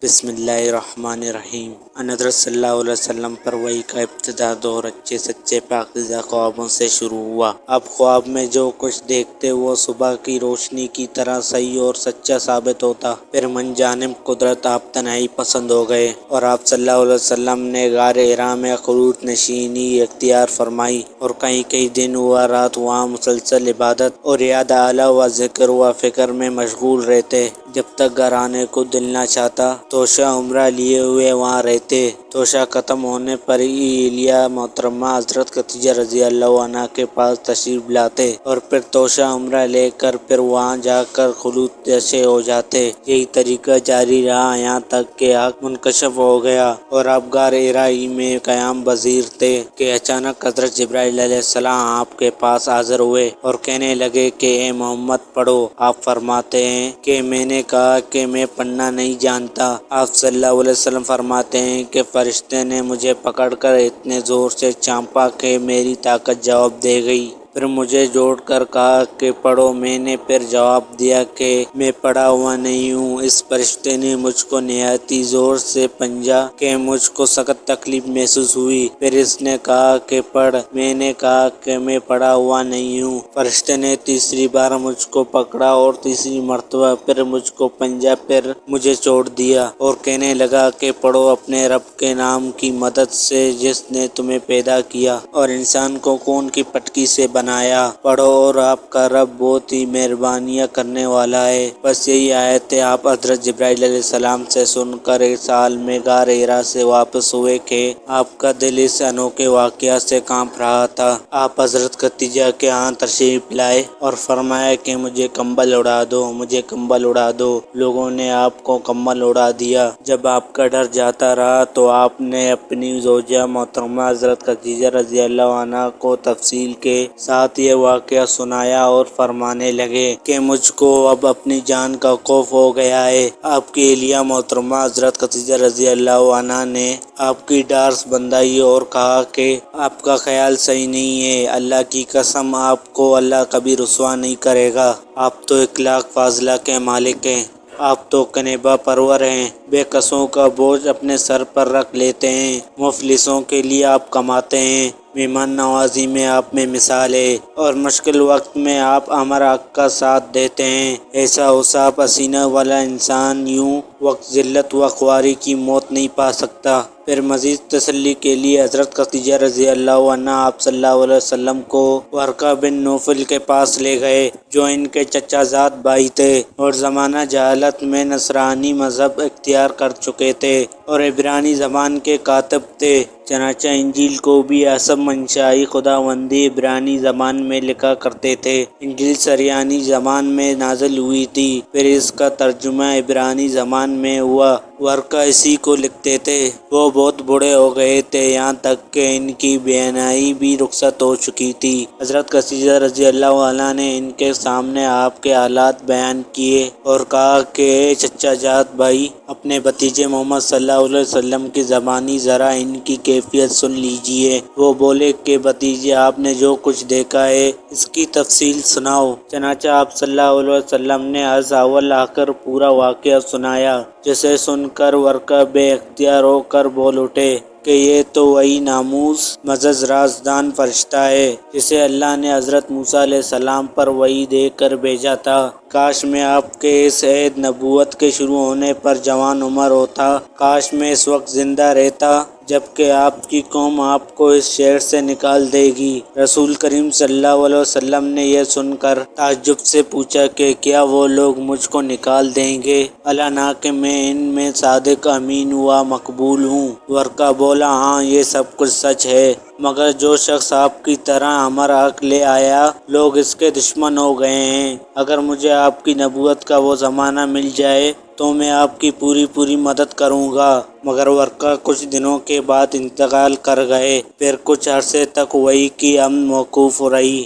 بسم اللہ الرحمن الرحیم۔ حضرت صلی اللہ علیہ وسلم پر وحی کا ابتدا دور اچھے سچے پاکیزہ خوابوں سے شروع ہوا۔ اب خواب میں جو کچھ دیکھتے وہ صبح کی روشنی کی طرح صحیح اور سچا ثابت ہوتا۔ پھر من جانب قدرت آپ تنہائی پسند ہو گئے اور آپ صلی اللہ علیہ وسلم نے غار حرا میں قنوت نشینی اختیار فرمائی اور کئی دن و رات وہاں مسلسل عبادت اور یاد اعلیٰ و ذکر و فکر میں مشغول رہتے، جب تک گھر آنے کو دل نہ چاہتا۔ توشہ عمرہ لیے ہوئے وہاں رہتے۔ توشہ ختم ہونے پر اہلیہ محترمہ حضرت خدیجہ رضی اللہ عنہا کے پاس تشریف لاتے اور پھر توشہ عمرہ لے کر پھر وہاں جا کر خلوت جیسے ہو جاتے۔ یہی طریقہ جاری رہا یہاں تک کہ حق منکشف ہو گیا اور آپ غار حرا ہی میں قیام پذیر تھے کہ اچانک حضرت جبرائیل علیہ السلام آپ کے پاس حاضر ہوئے اور کہنے لگے کہ اے محمد پڑھو۔ آپ فرماتے ہیں کہ میں نے کہا کہ میں پڑھنا نہیں جانتا۔ آپ صلی اللہ علیہ وسلم فرماتے ہیں کہ فرشتے نے مجھے پکڑ کر اتنے زور سے چانپا کہ میری طاقت جواب دے گئی۔ پھر مجھے جوڑ کر کہا کہ پڑھو۔ میں نے پھر جواب دیا کہ میں پڑھا ہوا نہیں ہوں۔ اس فرشتے نے مجھ کو نہایت ہی زور سے پنجا کہ مجھ کو سخت تکلیف محسوس ہوئی۔ پھر اس نے کہا کہ پڑھ۔ میں نے کہا کہ میں پڑھا ہوا نہیں ہوں۔ فرشتے نے تیسری بار مجھ کو پکڑا اور تیسری مرتبہ پھر مجھ کو پنجا، پھر مجھے چھوڑ دیا اور کہنے لگا کہ پڑھو اپنے رب کے نام کی مدد سے جس نے تمہیں پیدا کیا اور انسان کو خون کی پٹکی سے بنایا۔ پڑھو اور آپ کا رب بہت ہی مہربانیاں کرنے والا ہے۔ بس یہی آیتیں آپ حضرت جبرائیل علیہ السلام سے سن کر اس حال میں غار حرا سے واپس ہوئے کہ آپ کا دل اس انوکھے واقعہ سے کانپ رہا تھا۔ آپ حضرت خدیجہ کے ہاں تشریف لائے اور فرمایا کہ مجھے کمبل اڑا دو، مجھے کمبل اڑا دو۔ لوگوں نے آپ کو کمبل اڑا دیا۔ جب آپ کا ڈر جاتا رہا تو آپ نے اپنی زوجہ محترمہ حضرت خدیجہ رضی اللہ عنہا کو تفصیل کے ساتھ یہ واقعہ سنایا اور فرمانے لگے کہ مجھ کو اب اپنی جان کا خوف ہو گیا ہے۔ آپ کی اہلیہ محترمہ حضرت خدیجہ رضی اللہ عنہا نے آپ کی ڈارس بندھائی اور کہا کہ آپ کا خیال صحیح نہیں ہے۔ اللہ کی قسم آپ کو اللہ کبھی رسوا نہیں کرے گا۔ آپ تو اخلاق فاضلہ کے مالک ہیں۔ آپ تو کنبہ پرور ہیں۔ بے کسوں کا بوجھ اپنے سر پر رکھ لیتے ہیں۔ مفلسوں کے لیے آپ کماتے ہیں۔ مہمان نوازی میں آپ میں مثال ہے اور مشکل وقت میں آپ امر حق کا ساتھ دیتے ہیں۔ ایسا اوصاف حسینہ والا انسان یوں وقت ذلت و خواری کی موت نہیں پا سکتا۔ پھر مزید تسلی کے لیے حضرت خدیجہ رضی اللہ عنہا آپ صلی اللہ علیہ وسلم کو ورقہ بن نوفل کے پاس لے گئے جو ان کے چچا زاد بھائی تھے اور زمانہ جہالت میں نصرانی مذہب اختیار کر چکے تھے اور عبرانی زبان کے کاتب تھے۔ چنانچہ انجیل کو بھی حسب منشاء خداوندی عبرانی زبان میں لکھا کرتے تھے۔ انجیل سریانی زبان میں نازل ہوئی تھی، پھر اس کا ترجمہ عبرانی زبان میں ہوا۔ ورقہ اسی کو لکھتے تھے۔ وہ بہت بوڑھے ہو گئے تھے، یہاں تک کہ ان کی بینائی بھی رخصت ہو چکی تھی۔ حضرت خدیجہ رضی اللہ عنہا نے ان کے سامنے آپ کے حالات بیان کیے اور کہا کہ اے چچا زاد بھائی، اپنے بھتیجے محمد صلی اللہ علیہ وسلم کی زبانی ذرا ان کی کیفیت سن لیجئے۔ وہ بولے کہ بھتیجے، آپ نے جو کچھ دیکھا ہے اس کی تفصیل سناؤ۔ چنانچہ آپ صلی اللہ علیہ وسلم نے از اول آخر پورا واقعہ سنایا، جسے سن کر ورقہ بے اختیار ہو کر بول اٹھے کہ یہ تو وہی ناموس معزز رازدان فرشتہ ہے جسے اللہ نے حضرت موسیٰ علیہ السلام پر وحی دے کر بھیجا تھا۔ کاش میں آپ کے اس عہد نبوت کے شروع ہونے پر جوان عمر ہوتا۔ کاش میں اس وقت زندہ رہتا جبکہ آپ کی قوم آپ کو اس شہر سے نکال دے گی۔ رسول کریم صلی اللہ علیہ وسلم نے یہ سن کر تعجب سے پوچھا کہ کیا وہ لوگ مجھ کو نکال دیں گے؟ اللہ نہ کہ میں ان میں صادق امین و مقبول ہوں۔ ورقہ بولا، ہاں یہ سب کچھ سچ ہے، مگر جو شخص آپ کی طرح امر حق لے آیا لوگ اس کے دشمن ہو گئے ہیں۔ اگر مجھے آپ کی نبوت کا وہ زمانہ مل جائے تو میں آپ کی پوری مدد کروں گا۔ مگر ورقہ کچھ دنوں کے بعد انتقال کر گئے۔ پھر کچھ عرصے تک وحی کی امن موقوف رہی۔